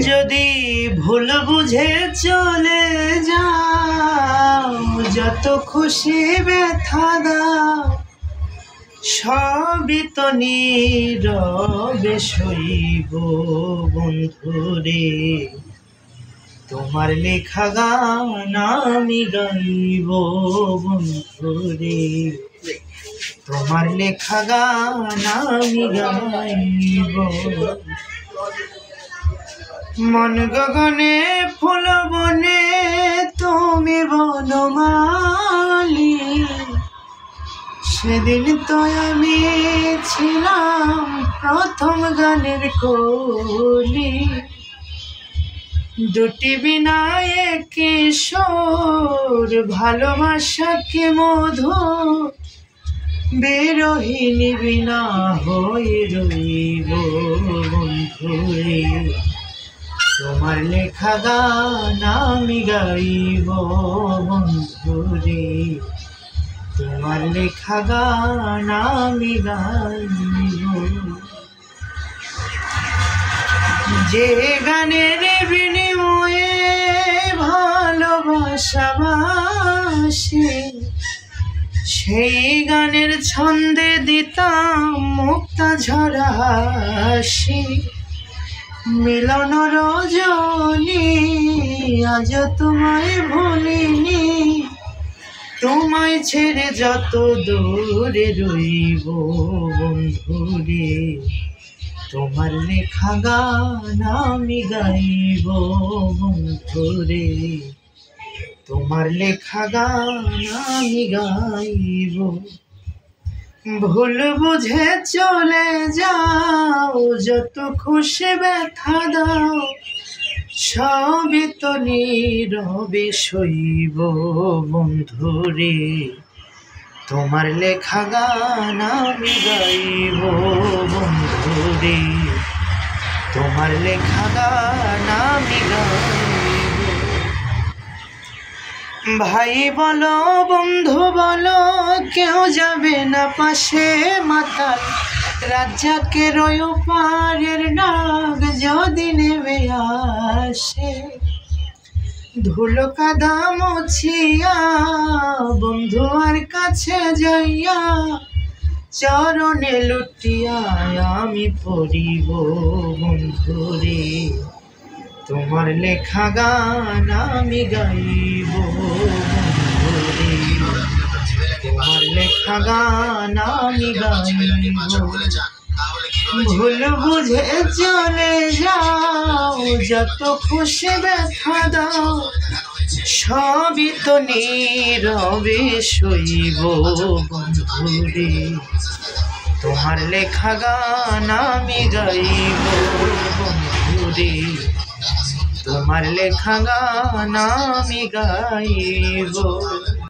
যদি ভুল বুঝে চলে যাও, যত খুশি ব্যথা দাও, সবই তো নীরবে সইব বন্ধুরে। তোমার লেখা গান আমি গাইব বন্ধুরে, তোমার লেখা গান আমি গাইব। মন গগনে ফুল বনে তুমি বনমালী, সেদিন তো আমি ছিলাম প্রথম গানের কলি। দুটি বিনা একে সুর, ভালোবাসা কি মধুর, বিরহিনী বিনা হয়ে রইব বন্ধুরে। তোমার লেখা গান আমি গাইব বন্ধুরে, তোমার লেখা গান আমি গাইব। যে গানের বিনিময়ে ভালোবাসা বাসে, সেই গানের ছন্দে দিতাম মুক্তা ঝরা হাসি। মিলন রজনী আজ তোমায় ভুলিনি, তোমায় ছেড়ে যত দূরে রইব বন্ধুরে। তোমার লেখা গান আমি গাইব বন্ধুরে, তোমার লেখা গান আমি গাইব। ভুল বুঝে চলে যাও, যত খুশি ব্যথা দাও, সবই তো নীরবে সইব বন্ধুরে। তোমার লেখা গান আমি গাইব বন্ধুরে, তোমার লেখা গান আমি গাইব। ভাই বলো বন্ধু বলো, কেউ যাবে না পাশে মাতাল, রাজ্জাকের ওই পারের নাগ যদি নেমে আসে। ধুলো কাদা মুছিয়া বন্ধু আর কাছে যাইয়া, চরণে লুটিয়া আমি পড়িব বন্ধুরে। তোমার লেখা গান আমি গাইব বন্ধুরে, তোমার লেখা গান আমি গাইব। ভুল বুঝে চলে যাও, যত খুশি ব্যথা দাও, সবই তো নীরবে সইব বন্ধুরে। তোমার লেখা গান আমি গাইব বন্ধুরে, তোমার লেখা গান আমি গাইব।